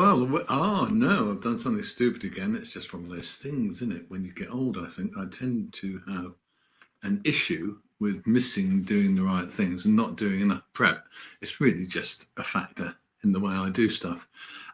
Oh no, I've done something stupid again. It's just one of those things, isn't it? When you get older, I think I tend to have an issue with missing doing the right things and not doing enough prep. It's really just a factor in the way I do stuff.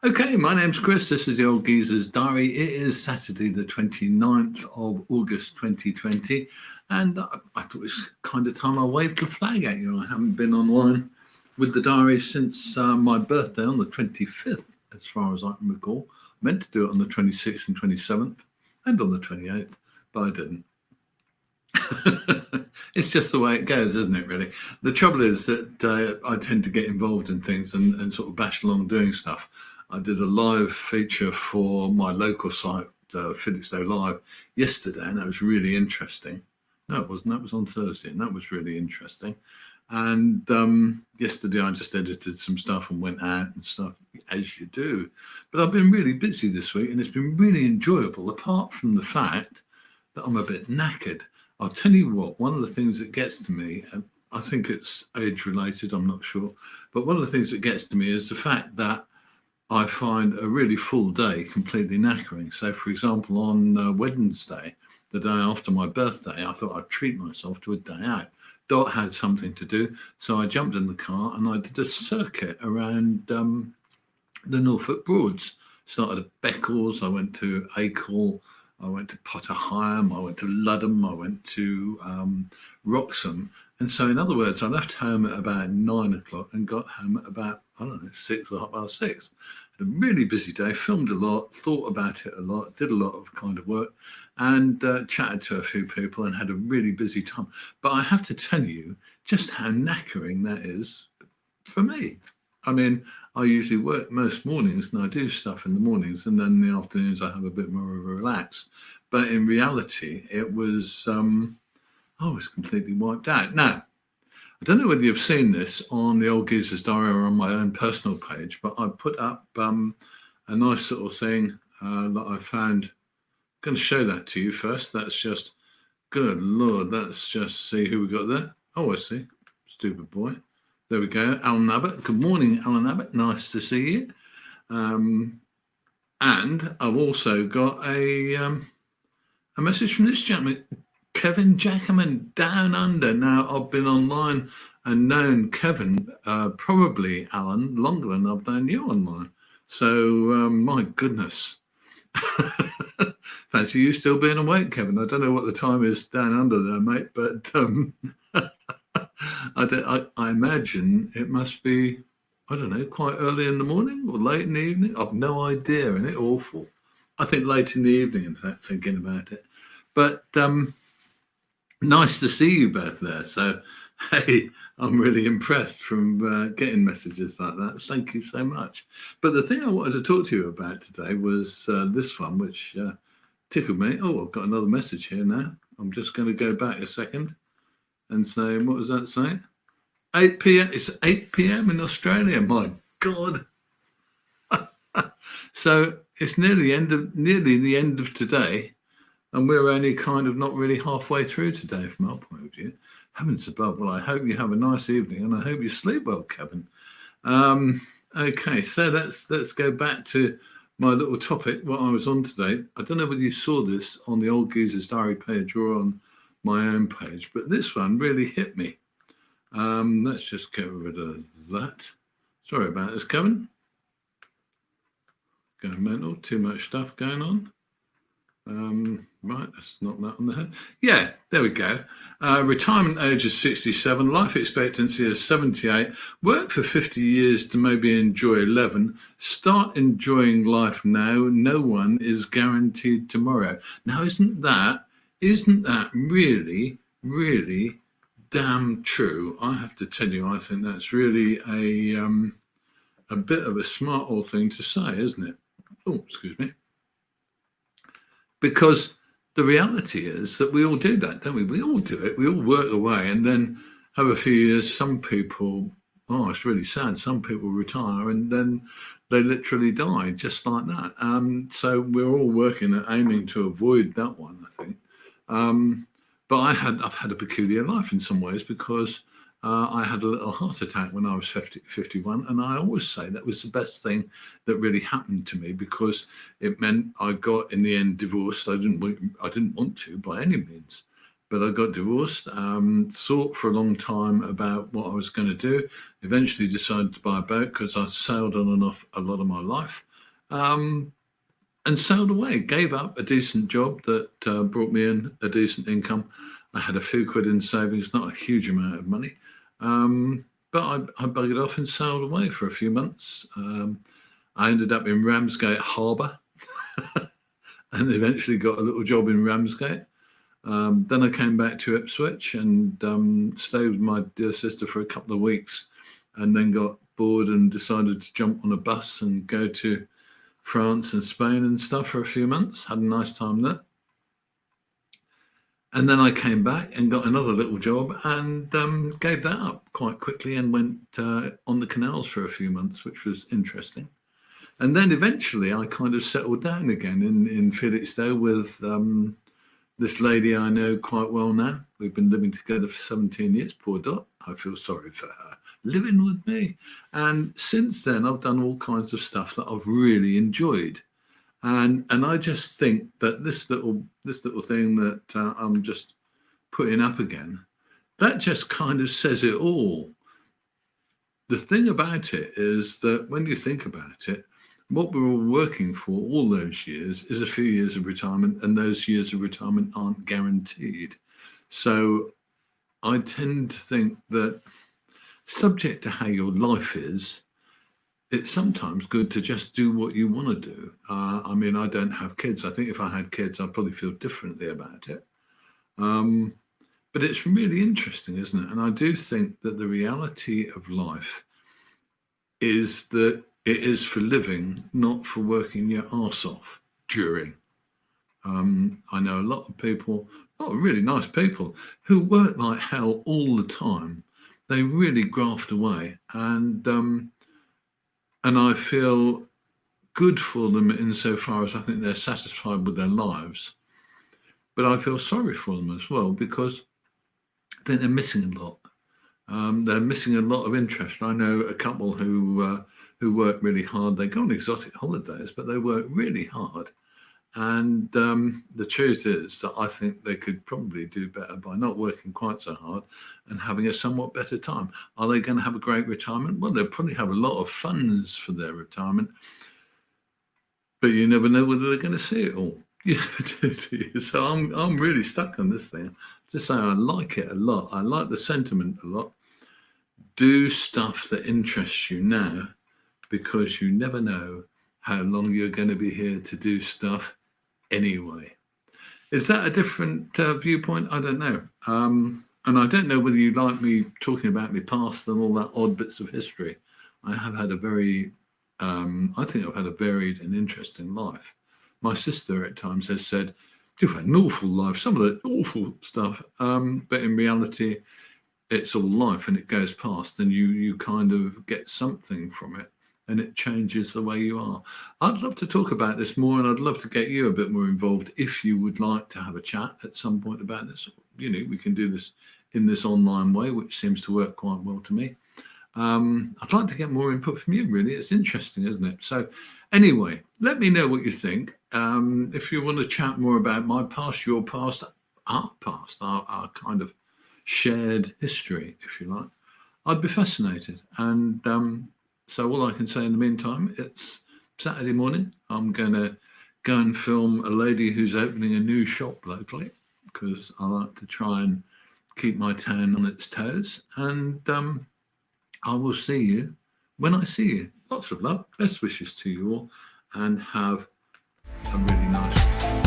Okay, my name's Chris. This is the Old Geezer's Diary. It is Saturday, the 29th of August 2020. And I thought it was kind of time I waved the flag at you. I haven't been online with the diary since my birthday on the 25th, as far as I can recall. Meant to do it on the 26th and 27th and on the 28th, but I didn't. It's just the way it goes, isn't it, really? The trouble is that I tend to get involved in things and sort of bash along doing stuff. I did a live feature for my local site, Felixstowe Live, yesterday, and that was really interesting. No, it wasn't. That was on Thursday, and that was really interesting. And yesterday I just edited some stuff and went out and stuff, as you do. But I've been really busy this week, and it's been really enjoyable, apart from the fact that I'm a bit knackered. I'll tell you what, one of the things that gets to me, and I think it's age related, I'm not sure, but one of the things that gets to me is the fact that I find a really full day completely knackering. So, for example, on Wednesday, the day after my birthday, I thought I'd treat myself to a day out. Dot had something to do, so I jumped in the car and I did a circuit around the Norfolk Broads. Started at Beccles, I went to Acle, I went to Potter Heigham, I went to Ludham, I went to Wroxham. And so, in other words, I left home at about 9 o'clock and got home at about, I don't know, 6 or 6:30. Had a really busy day, filmed a lot, thought about it a lot, did a lot of kind of work, and chatted to a few people and had a really busy time. But I have to tell you just how knackering that is for me. I mean, I usually work most mornings and I do stuff in the mornings, and then in the afternoons I have a bit more of a relax. But in reality, it was, I was completely wiped out. Now, I don't know whether you've seen this on the Old Geezer's Diary or on my own personal page, but I put up a nice little thing that I found. I'm going to show that to you first. That's just, good Lord, let's just see who we got there. Oh, I see. Stupid boy. There we go, Alan Abbott. Good morning, Alan Abbott. Nice to see you. And I've also got a message from this gentleman, Kevin Jackerman, down under. Now, I've been online and known Kevin, probably, Alan, longer than I've known you online. So, my goodness. Fancy you still being awake, Kevin. I don't know what the time is down under there, mate, but I imagine it must be, I don't know, quite early in the morning or late in the evening. I've no idea, isn't it awful? I think late in the evening, in fact, thinking about it. But nice to see you both there. So, hey, I'm really impressed from getting messages like that. Thank you so much. But the thing I wanted to talk to you about today was this one, which tickled me. Oh, I've got another message here now. I'm just going to go back a second and say, what was that saying? 8 p.m. It's 8 p.m. in Australia. My God. So it's nearly the end of today, and we're only kind of not really halfway through today from our point of view. Heavens above. Well, I hope you have a nice evening, and I hope you sleep well, Kevin. Okay, so let's go back to my little topic, what I was on today. I don't know whether you saw this on the Old Geezer's Diary page or on my own page, but this one really hit me. Let's just get rid of that. Sorry about this, Kevin. Going mental, too much stuff going on. Right, let's knock that on the head. Yeah, there we go. Retirement age is 67, life expectancy is 78. Work for 50 years to maybe enjoy 11. Start enjoying life now. No one is guaranteed tomorrow. Now, isn't that really, really damn true? I have to tell you, I think that's really a bit of a smart old thing to say, isn't it? Oh, excuse me. Because the reality is that we all do that, don't we? We all do it. We all work away and then have a few years. Some people, oh, it's really sad. Some people retire and then they literally die just like that. So we're all working at aiming to avoid that one, I think. But I've had a peculiar life in some ways because I had a little heart attack when I was 51, and I always say that was the best thing that really happened to me, because it meant I got, in the end, divorced. I didn't want to by any means, but I got divorced. Thought for a long time about what I was going to do. Eventually decided to buy a boat, because I sailed on and off a lot of my life, and sailed away. Gave up a decent job that brought me in a decent income. I had a few quid in savings, not a huge amount of money. But I buggered off and sailed away for a few months. I ended up in Ramsgate Harbour and eventually got a little job in Ramsgate. Then I came back to Ipswich and stayed with my dear sister for a couple of weeks, and then got bored and decided to jump on a bus and go to France and Spain and stuff for a few months. Had a nice time there. And then I came back and got another little job and gave that up quite quickly and went on the canals for a few months, which was interesting. And then eventually I kind of settled down again in Felixstowe with this lady I know quite well now. We've been living together for 17 years, poor Dot. I feel sorry for her, living with me. And since then, I've done all kinds of stuff that I've really enjoyed. And I just think that this little thing that I'm just putting up again, that just kind of says it all. The thing about it is that when you think about it, what we're all working for all those years is a few years of retirement, and those years of retirement aren't guaranteed. So I tend to think that, subject to how your life is, it's sometimes good to just do what you want to do. I mean, I don't have kids. I think if I had kids, I'd probably feel differently about it. But it's really interesting, isn't it? And I do think that the reality of life is that it is for living, not for working your arse off during. I know a lot of people, really nice people, who work like hell all the time. They really graft away, and I feel good for them insofar as I think they're satisfied with their lives. But I feel sorry for them as well, because I think they're missing a lot. They're missing a lot of interest. I know a couple who work really hard. They go on exotic holidays, but they work really hard. And the truth is that I think they could probably do better by not working quite so hard and having a somewhat better time. Are they going to have a great retirement? Well, they'll probably have a lot of funds for their retirement, but you never know whether they're going to see it all. You never do you? So I'm really stuck on this thing. Just say I like it a lot. I like the sentiment a lot. Do stuff that interests you now, because you never know how long you're going to be here to do stuff anyway. Is that a different viewpoint? I don't know. And I don't know whether you like me talking about my past and all that odd bits of history. I have had a very, I think I've had a varied and interesting life. My sister at times has said, you've had an awful life, some of the awful stuff, but in reality, it's all life and it goes past, and you kind of get something from it, and it changes the way you are. I'd love to talk about this more, and I'd love to get you a bit more involved if you would like to have a chat at some point about this. You know, we can do this in this online way, which seems to work quite well to me. I'd like to get more input from you, really. It's interesting, isn't it? So anyway, let me know what you think. If you want to chat more about my past, your past, our kind of shared history, if you like, I'd be fascinated. And so all I can say in the meantime, it's Saturday morning. I'm going to go and film a lady who's opening a new shop locally, because I like to try and keep my town on its toes. And I will see you when I see you. Lots of love. Best wishes to you all, and have a really nice